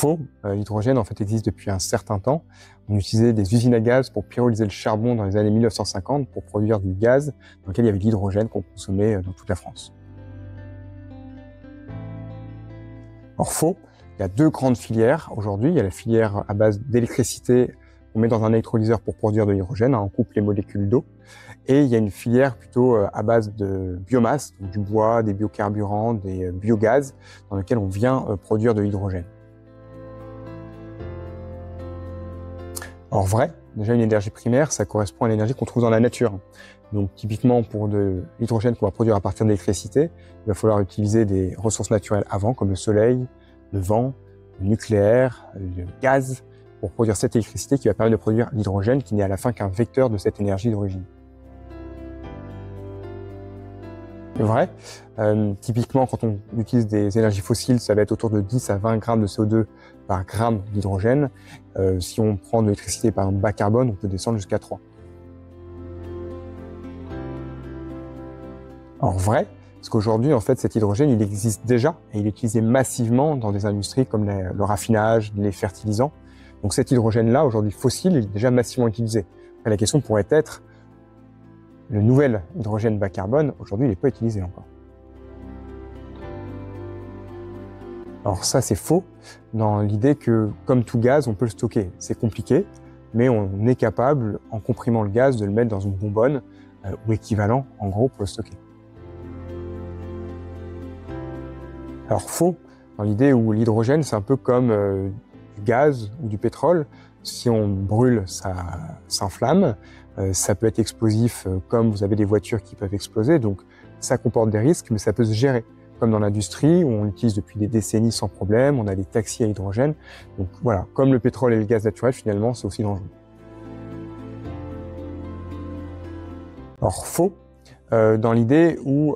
Alors faux, l'hydrogène en fait existe depuis un certain temps. On utilisait des usines à gaz pour pyrolyser le charbon dans les années 1950 pour produire du gaz dans lequel il y avait de l'hydrogène qu'on consommait dans toute la France. Alors faux, il y a deux grandes filières aujourd'hui. Il y a la filière à base d'électricité qu'on met dans un électrolyseur pour produire de l'hydrogène, on coupe les molécules d'eau. Et il y a une filière plutôt à base de biomasse, donc du bois, des biocarburants, des biogaz, dans lequel on vient produire de l'hydrogène. Alors vrai, déjà une énergie primaire, ça correspond à l'énergie qu'on trouve dans la nature. Donc typiquement pour de l'hydrogène qu'on va produire à partir de l'électricité, il va falloir utiliser des ressources naturelles avant, comme le soleil, le vent, le nucléaire, le gaz, pour produire cette électricité qui va permettre de produire l'hydrogène qui n'est à la fin qu'un vecteur de cette énergie d'origine. C'est vrai, typiquement quand on utilise des énergies fossiles, ça va être autour de 10 à 20 grammes de CO2 par gramme d'hydrogène. Si on prend de l'électricité par exemple bas carbone, on peut descendre jusqu'à 3. Alors vrai, parce qu'aujourd'hui en fait cet hydrogène il existe déjà et il est utilisé massivement dans des industries comme le raffinage, les fertilisants. Donc cet hydrogène-là, aujourd'hui fossile, il est déjà massivement utilisé. Après, la question pourrait être, le nouvel hydrogène bas carbone, aujourd'hui, il n'est pas utilisé encore. Alors ça, c'est faux, dans l'idée que, comme tout gaz, on peut le stocker. C'est compliqué, mais on est capable, en comprimant le gaz, de le mettre dans une bonbonne, ou équivalent, en gros, pour le stocker. Alors faux, dans l'idée où l'hydrogène, c'est un peu comme du gaz ou du pétrole. Si on brûle, ça s'inflamme. Ça peut être explosif, comme vous avez des voitures qui peuvent exploser. Donc, ça comporte des risques, mais ça peut se gérer. Comme dans l'industrie, où on l'utilise depuis des décennies sans problème. On a des taxis à hydrogène. Donc voilà, comme le pétrole et le gaz naturel, finalement, c'est aussi dangereux. Alors, faux, dans l'idée où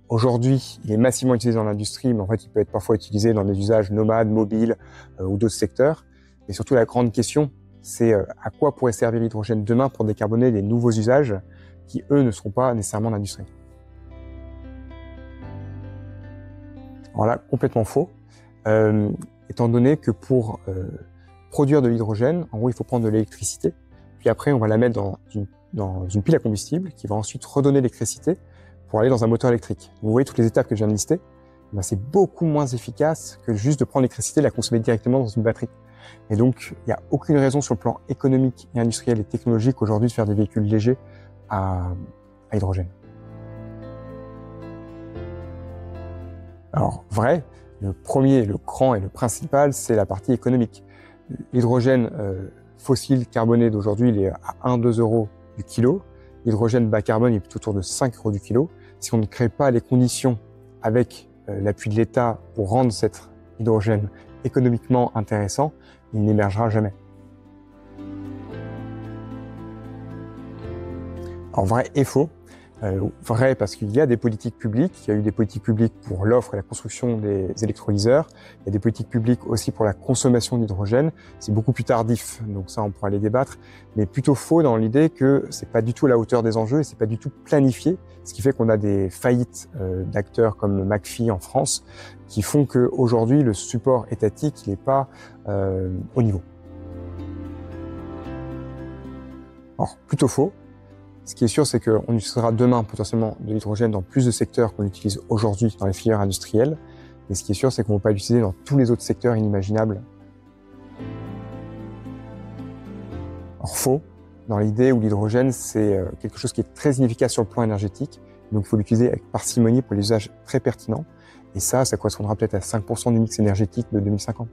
aujourd'hui, il est massivement utilisé dans l'industrie, mais en fait, il peut être parfois utilisé dans des usages nomades, mobiles ou d'autres secteurs. Et surtout, la grande question, c'est à quoi pourrait servir l'hydrogène demain pour décarboner des nouveaux usages qui, eux, ne seront pas nécessairement l'industrie. Alors là, complètement faux, étant donné que pour produire de l'hydrogène, en gros, il faut prendre de l'électricité, puis après, on va la mettre dans une pile à combustible qui va ensuite redonner l'électricité pour aller dans un moteur électrique. Vous voyez toutes les étapes que je viens de lister, ben, c'est beaucoup moins efficace que juste de prendre l'électricité et la consommer directement dans une batterie. Et donc, il n'y a aucune raison sur le plan économique et industriel et technologique aujourd'hui de faire des véhicules légers à hydrogène. Alors, vrai, le premier, le grand et le principal, c'est la partie économique. L'hydrogène fossile carboné d'aujourd'hui, il est à 1-2 euros du kilo. L'hydrogène bas carbone, il est plutôt autour de 5 euros du kilo. Si on ne crée pas les conditions avec l'appui de l'État pour rendre cet hydrogène économiquement intéressant, il n'émergera jamais. Alors vrai et faux. Vrai parce qu'il y a des politiques publiques, il y a eu des politiques publiques pour l'offre et la construction des électrolyseurs, il y a des politiques publiques aussi pour la consommation d'hydrogène, c'est beaucoup plus tardif, donc ça on pourra les débattre, mais plutôt faux dans l'idée que c'est pas du tout à la hauteur des enjeux et c'est pas du tout planifié, ce qui fait qu'on a des faillites d'acteurs comme McPhy en France qui font qu'aujourd'hui le support étatique n'est pas au niveau. Alors plutôt faux. Ce qui est sûr, c'est qu'on utilisera demain potentiellement de l'hydrogène dans plus de secteurs qu'on utilise aujourd'hui dans les filières industrielles. Et ce qui est sûr, c'est qu'on ne va pas l'utiliser dans tous les autres secteurs inimaginables. Alors faux, dans l'idée où l'hydrogène, c'est quelque chose qui est très inefficace sur le plan énergétique. Donc il faut l'utiliser avec parcimonie pour les usages très pertinents. Et ça correspondra peut-être à 5% du mix énergétique de 2050.